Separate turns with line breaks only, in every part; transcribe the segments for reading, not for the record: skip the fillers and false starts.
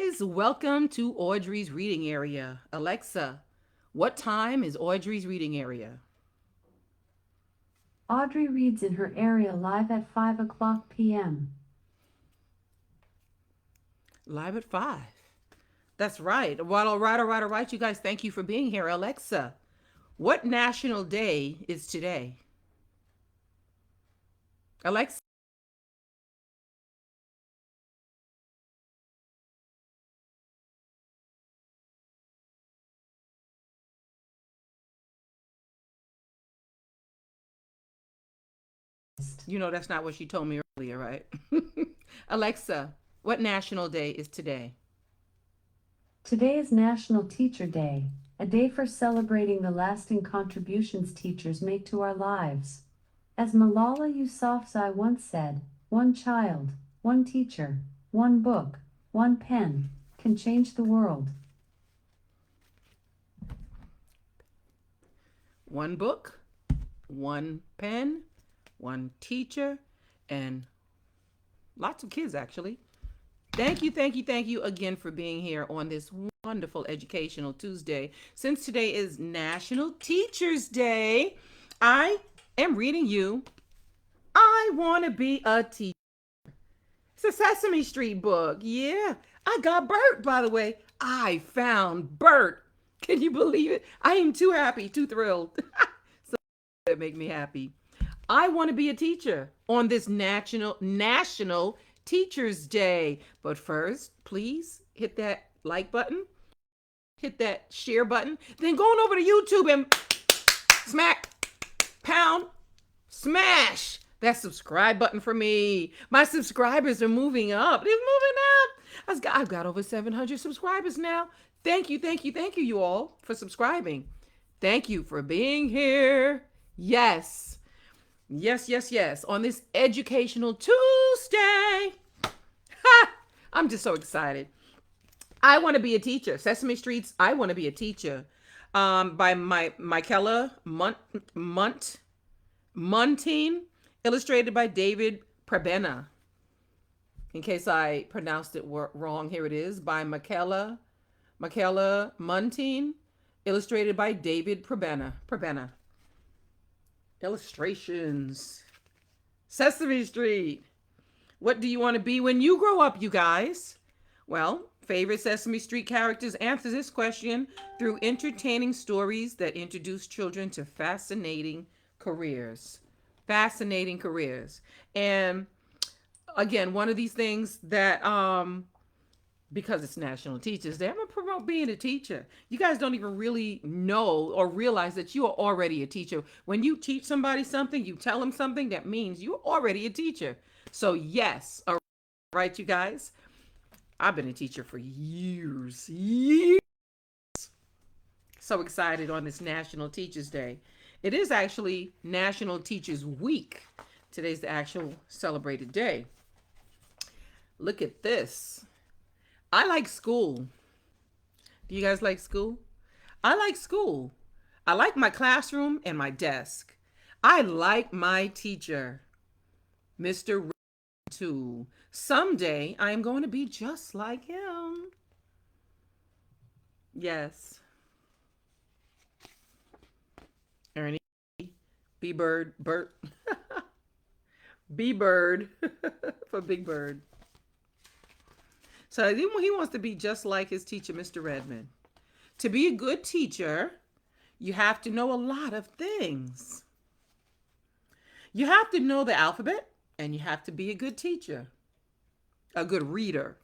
guys. Welcome to Audrey's reading area. Alexa, what time is Audrey's reading area?
Audrey reads in her area live at 5 o'clock p.m.
Live at 5. That's right. Well, all right. You guys, thank you for being here. Alexa, what national day is today? Alexa, you know that's not what she told me earlier, right? Alexa, what national day is today?
Today is National Teacher Day, a day for celebrating the lasting contributions teachers make to our lives. As Malala Yousafzai once said, one child, one teacher, one book, one pen can change the world.
One book, one pen, one teacher, and lots of kids actually. Thank you again for being here on this wonderful Educational Tuesday. Since today is National Teachers Day, I am reading you I Want to Be a Teacher. It's a Sesame Street book. Yeah, I got Bert, by the way. I found Bert. Can you believe it? I am too happy, too thrilled. So that make me happy. I want to be a teacher on this National Teachers Day. But first, please hit that like button, hit that share button, then go on over to YouTube and smack, pound, smash that subscribe button for me. My subscribers are moving up. They're moving up. I've got over 700 subscribers now. Thank you, you all for subscribing. Thank you for being here. Yes. Yes. On this Educational Tuesday. Ha! I'm just so excited. I Want to Be a Teacher. Sesame Street's I Want to Be a Teacher by Michaela Muntean, illustrated by David Prebenna. In case I pronounced it wrong, here it is by Michaela Muntean, illustrated by David Prebenna. Illustrations. Sesame Street. What do you want to be when you grow up, you guys? Well, favorite Sesame Street characters answer this question through entertaining stories that introduce children to fascinating careers. Fascinating careers. And again, one of these things that because it's National Teachers Day, I'm going to promote being a teacher. You guys don't even really know or realize that you are already a teacher. When you teach somebody something, you tell them something, that means you're already a teacher. So yes, all right, you guys. I've been a teacher for years. So excited on this National Teachers Day. It is actually National Teachers Week. Today's the actual celebrated day. Look at this. I like school. Do you guys like school? I like school. I like my classroom and my desk. I like my teacher, Mr. Too. Someday I am going to be just like him. Yes. Ernie, B Bird, Bert, B Bird for Big Bird. So he wants to be just like his teacher, Mr. Redmond. To be a good teacher, you have to know a lot of things. You have to know the alphabet, and you have to be a good teacher, a good reader.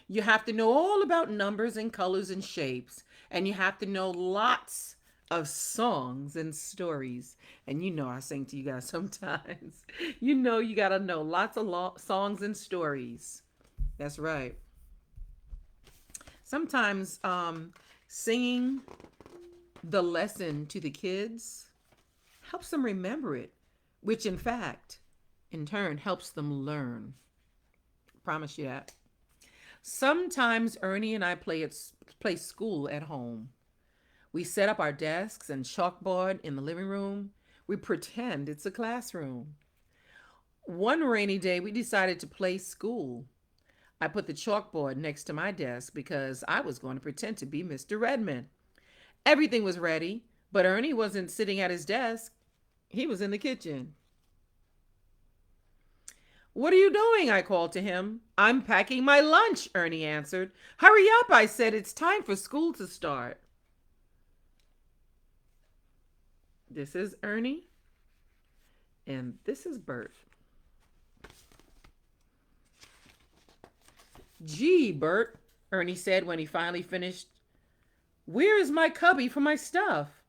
You have to know all about numbers and colors and shapes, and you have to know lots of songs and stories. And you know I sing to you guys sometimes. You know you got to know lots of songs and stories. That's right. Sometimes singing the lesson to the kids helps them remember it, which in fact, in turn, helps them learn. Promise you that. Sometimes Ernie and I play school at home. We set up our desks and chalkboard in the living room. We pretend it's a classroom. One rainy day, we decided to play school. I put the chalkboard next to my desk because I was going to pretend to be Mr. Redmond. Everything was ready, but Ernie wasn't sitting at his desk. He was in the kitchen. "What are you doing?" I called to him. "I'm packing my lunch," Ernie answered. "Hurry up," I said. "It's time for school to start." This is Ernie, and this is Bert. "Gee, Bert," Ernie said when he finally finished, "where is my cubby for my stuff?"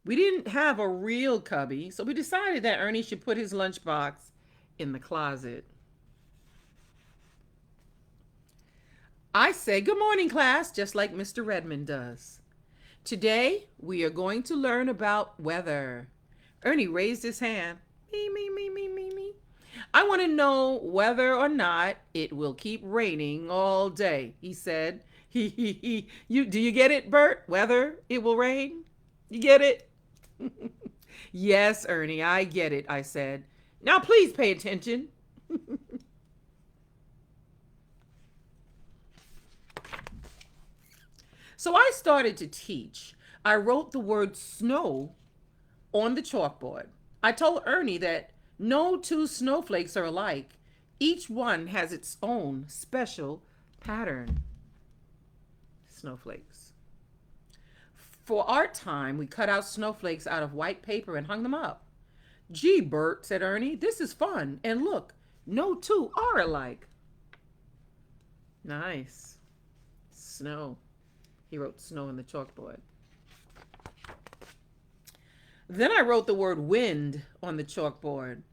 We didn't have a real cubby, so we decided that Ernie should put his lunchbox in the closet. I say, "Good morning, class," just like Mr. Redmond does. "Today, we are going to learn about weather." Ernie raised his hand. Me, me, me, me, me, me. "I want to know whether or not it will keep raining all day," he said. He. Do you get it, Bert? Whether it will rain? You get it? "Yes, Ernie, I get it," I said. "Now please pay attention." So I started to teach. I wrote the word snow on the chalkboard. I told Ernie that no two snowflakes are alike. Each one has its own special pattern. Snowflakes. For art time, we cut out snowflakes out of white paper and hung them up. "Gee, Bert," said Ernie, "this is fun. And look, no two are alike." Nice. Snow. He wrote snow on the chalkboard. Then I wrote the word wind on the chalkboard.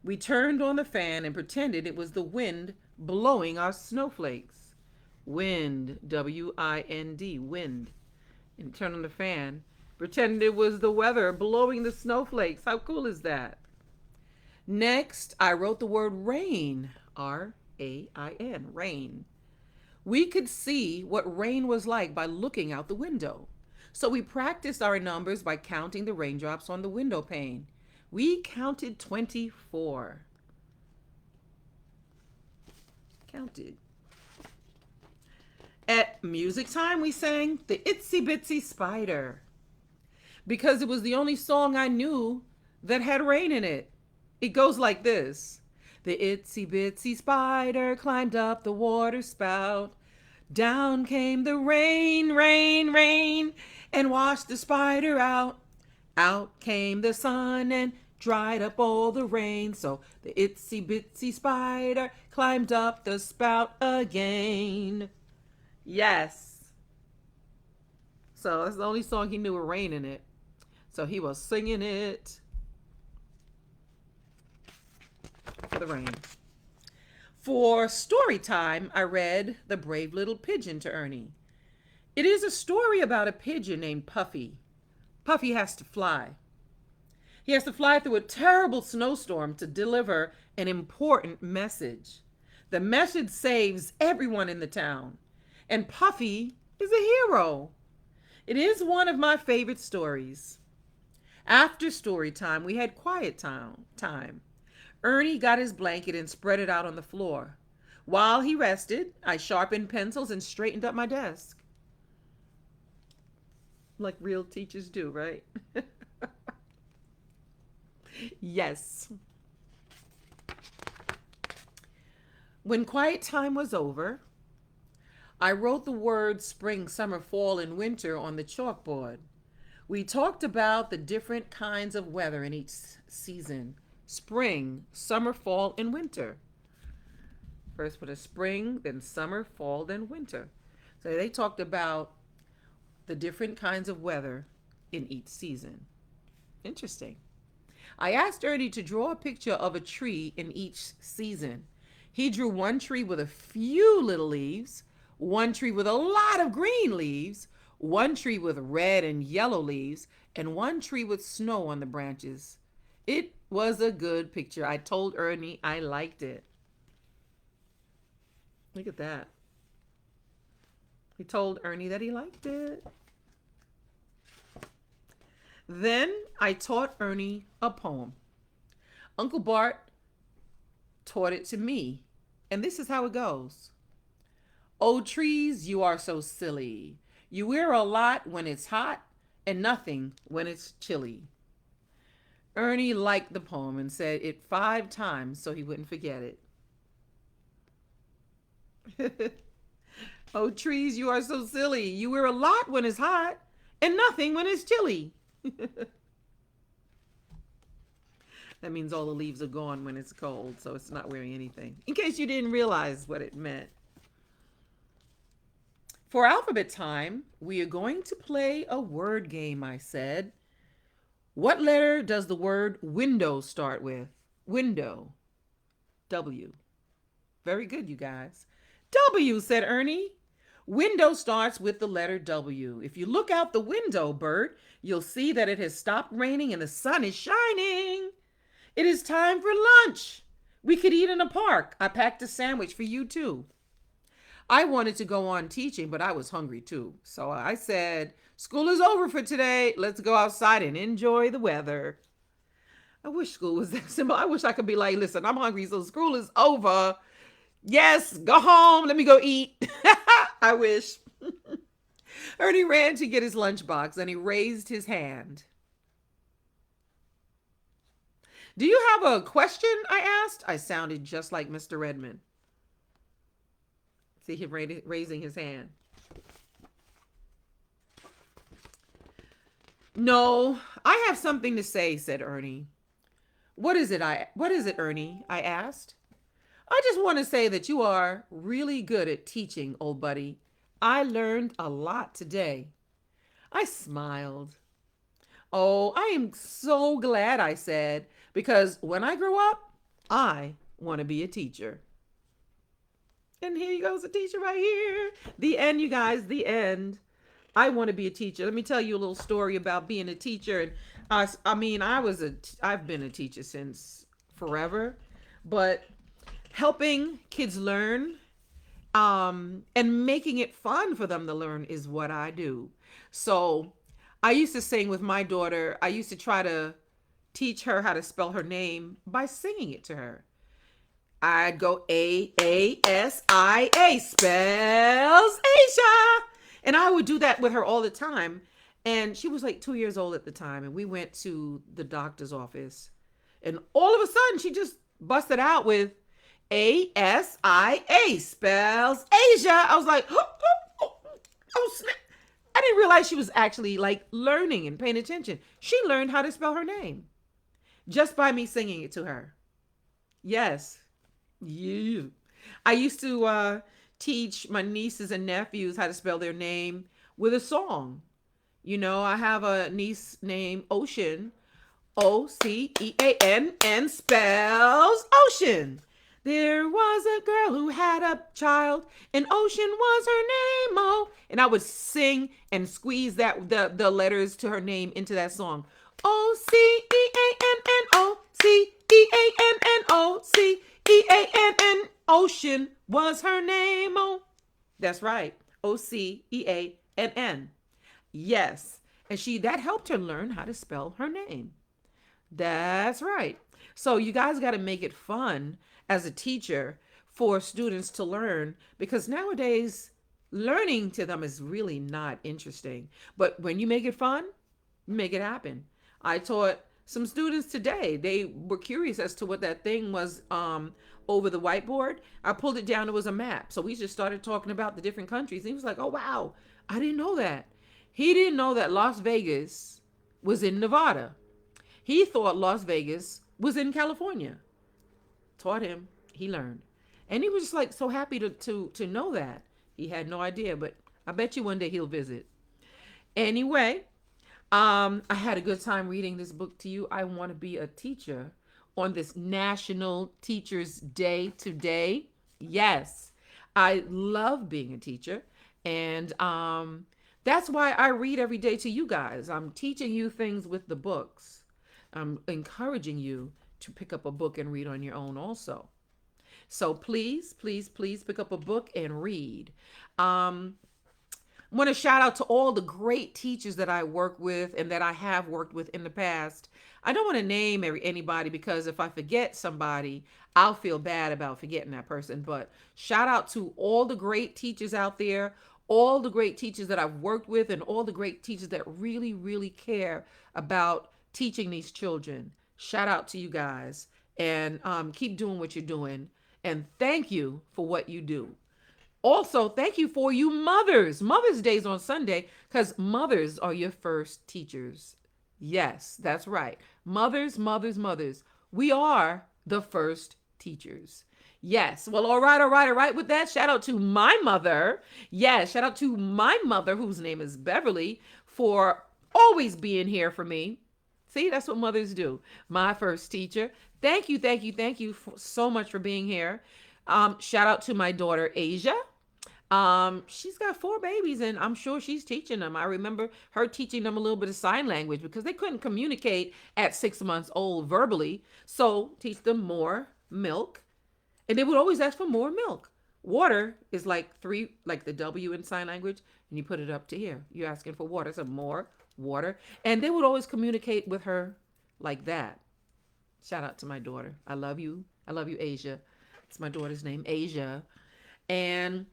We turned on the fan and pretended it was the wind blowing our snowflakes. Wind, W-I-N-D, wind. And turned on the fan, pretended it was the weather blowing the snowflakes. How cool is that? Next, I wrote the word rain, R-A-I-N, rain. We could see what rain was like by looking out the window. So we practiced our numbers by counting the raindrops on the window pane. We counted 24. Counted. At music time, we sang the Itsy Bitsy Spider because it was the only song I knew that had rain in it. It goes like this. "The itsy bitsy spider climbed up the water spout. Down came the rain, rain, rain, and washed the spider out. Out came the sun and dried up all the rain. So the itsy bitsy spider climbed up the spout again." Yes. So that's the only song he knew with rain in it. So he was singing it for the rain. For story time, I read The Brave Little Pigeon to Ernie. It is a story about a pigeon named Puffy. Puffy has to fly. He has to fly through a terrible snowstorm to deliver an important message. The message saves everyone in the town, and Puffy is a hero. It is one of my favorite stories. After story time, we had quiet time. Ernie got his blanket and spread it out on the floor. While he rested, I sharpened pencils and straightened up my desk. Like real teachers do, right? Yes. When quiet time was over, I wrote the words spring, summer, fall, and winter on the chalkboard. We talked about the different kinds of weather in each season. Spring, summer, fall, and winter. First with a spring, then summer, fall, then winter. So they talked about the different kinds of weather in each season. Interesting. I asked Ernie to draw a picture of a tree in each season. He drew one tree with a few little leaves, one tree with a lot of green leaves, one tree with red and yellow leaves, and one tree with snow on the branches. It was a good picture. I told Ernie I liked it. Look at that. He told Ernie that he liked it. Then I taught Ernie a poem. Uncle Bart taught it to me, and this is how it goes. Oh, trees, you are so silly. You wear a lot when it's hot and nothing when it's chilly. Ernie liked the poem and said it 5 times so he wouldn't forget it. Oh, trees, you are so silly. You wear a lot when it's hot and nothing when it's chilly. That means all the leaves are gone when it's cold, so it's not wearing anything. In case you didn't realize what it meant. For alphabet time, we are going to play a word game, I said. What letter does the word window start with? Window. W. Very good, you guys. W, said Ernie. Window starts with the letter W. If you look out the window, Bert, you'll see that it has stopped raining and the sun is shining. It is time for lunch. We could eat in a park. I packed a sandwich for you, too. I wanted to go on teaching, but I was hungry, too. So I said, school is over for today. Let's go outside and enjoy the weather. I wish school was that simple. I wish I could be like, listen, I'm hungry, so school is over. Yes, go home. Let me go eat. I wish. Ernie ran to get his lunchbox and he raised his hand. Do you have a question? I asked. I sounded just like Mr. Redmond. See him raising his hand. No, I have something to say, said Ernie. What is it, Ernie? I asked. I just want to say that you are really good at teaching, old buddy. I learned a lot today. I smiled. Oh, I am so glad, I said, because when I grow up, I want to be a teacher. And here goes a teacher right here. The end, you guys, the end. I want to be a teacher. Let me tell you a little story about being a teacher. And I've been a teacher since forever, but helping kids learn and making it fun for them to learn is what I do. So I used to sing with my daughter. I used to try to teach her how to spell her name by singing it to her. I'd go Asia, spells Asia. And I would do that with her all the time. And she was like 2 years old at the time. And we went to the doctor's office. And all of a sudden, she just busted out with Asia, spells Asia. I was like, oh, snap. I didn't realize she was actually like learning and paying attention. She learned how to spell her name just by me singing it to her. Yes. You. I used to teach my nieces and nephews how to spell their name with a song. You know, I have a niece named Ocean. Oceann spells ocean. There was a girl who had a child, and Ocean was her name. Oh, and I would sing and squeeze the letters to her name into that song. Oceann, Ocean was her name. Oh, that's right. Oceann. Yes, and that helped her learn how to spell her name. That's right. So you guys got to make it fun as a teacher for students to learn, because nowadays learning to them is really not interesting. But when you make it fun, you make it happen. I taught some students today. They were curious as to what that thing was over the whiteboard. I pulled it down. It was a map. So we just started talking about the different countries. He was like, oh, wow, I didn't know that. He didn't know that Las Vegas was in Nevada. He thought Las Vegas was in California. Taught him. He learned. And he was just like so happy to know that. He had no idea, but I bet you one day he'll visit. Anyway, I had a good time reading this book to you. I want to be a teacher on this National Teachers Day today. Yes, I love being a teacher. And that's why I read every day to you guys. I'm teaching you things with the books. I'm encouraging you to pick up a book and read on your own also. So please, please, please pick up a book and read. I want to shout out to all the great teachers that I work with and that I have worked with in the past. I don't want to name anybody because if I forget somebody, I'll feel bad about forgetting that person. But shout out to all the great teachers out there, all the great teachers that I've worked with, and all the great teachers that really, really care about teaching these children. Shout out to you guys, and keep doing what you're doing. And thank you for what you do. Also, thank you for you mothers. Mother's Day's on Sunday because mothers are your first teachers. Yes, that's right. Mothers, mothers, mothers. We are the first teachers. Yes. Well, all right, all right, all right. With that, shout out to my mother. Yes, shout out to my mother, whose name is Beverly, for always being here for me. See, that's what mothers do. My first teacher. Thank you, thank you, thank you so much for being here. Shout out to my daughter, Asia. She's got 4 babies and I'm sure she's teaching them. I remember her teaching them a little bit of sign language because they couldn't communicate at 6 months old verbally. So teach them more milk. And they would always ask for more milk. Water is like like the W in sign language, and you put it up to here. You're asking for water. So more water. And they would always communicate with her like that. Shout out to my daughter. I love you. I love you, Asia. It's my daughter's name, Asia. And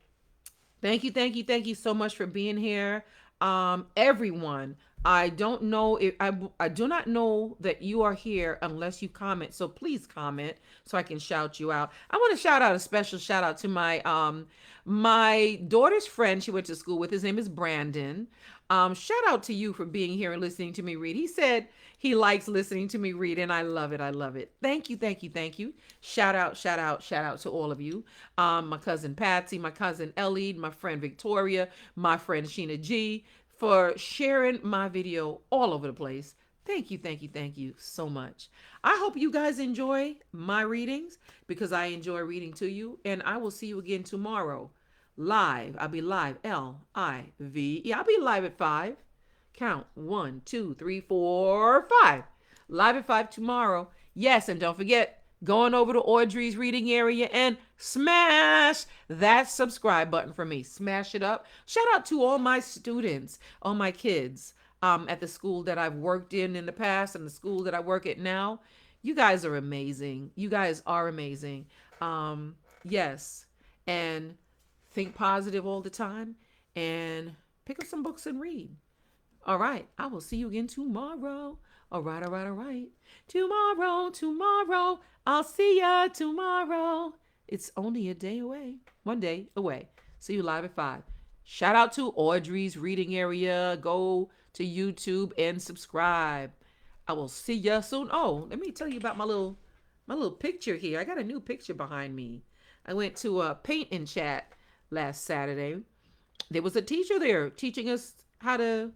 thank you, thank you, thank you so much for being here. Everyone, I don't know if I do not know that you are here unless you comment. So please comment so I can shout you out. I want to shout out a special shout out to my daughter's friend she went to school with. His name is Brandon. Shout out to you for being here and listening to me read. He said he likes listening to me read, and I love it. I love it. Thank you, thank you, thank you. Shout out, shout out, shout out to all of you. My cousin Patsy, my cousin Ellie, my friend Victoria, my friend Sheena G, for sharing my video all over the place. Thank you, thank you, thank you so much. I hope you guys enjoy my readings because I enjoy reading to you, and I will see you again tomorrow. Live. I'll be live. Live. I'll be live at 5. Count 1, 2, 3, 4, 5. Live at 5 tomorrow. Yes, and don't forget, going over to Audrey's reading area and smash that subscribe button for me. Smash it up. Shout out to all my students, all my kids at the school that I've worked in the past and the school that I work at now. You guys are amazing. You guys are amazing. Yes. And think positive all the time and pick up some books and read. All right. I will see you again tomorrow. All right, all right, all right. Tomorrow. I'll see ya tomorrow. It's only a day away. 1 day away. See you live at 5. Shout out to Audrey's reading area. Go to YouTube and subscribe. I will see ya soon. Oh, let me tell you about my little picture here. I got a new picture behind me. I went to a paint and chat last Saturday. There was a teacher there teaching us how to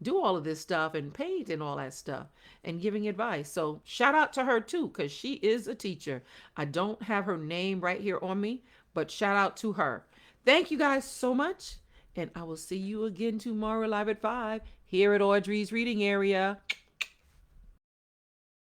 do all of this stuff and paint and all that stuff and giving advice. So shout out to her too, because she is a teacher. I don't have her name right here on me, but shout out to her. Thank you guys so much. And I will see you again tomorrow live at 5 here at Audrey's reading area.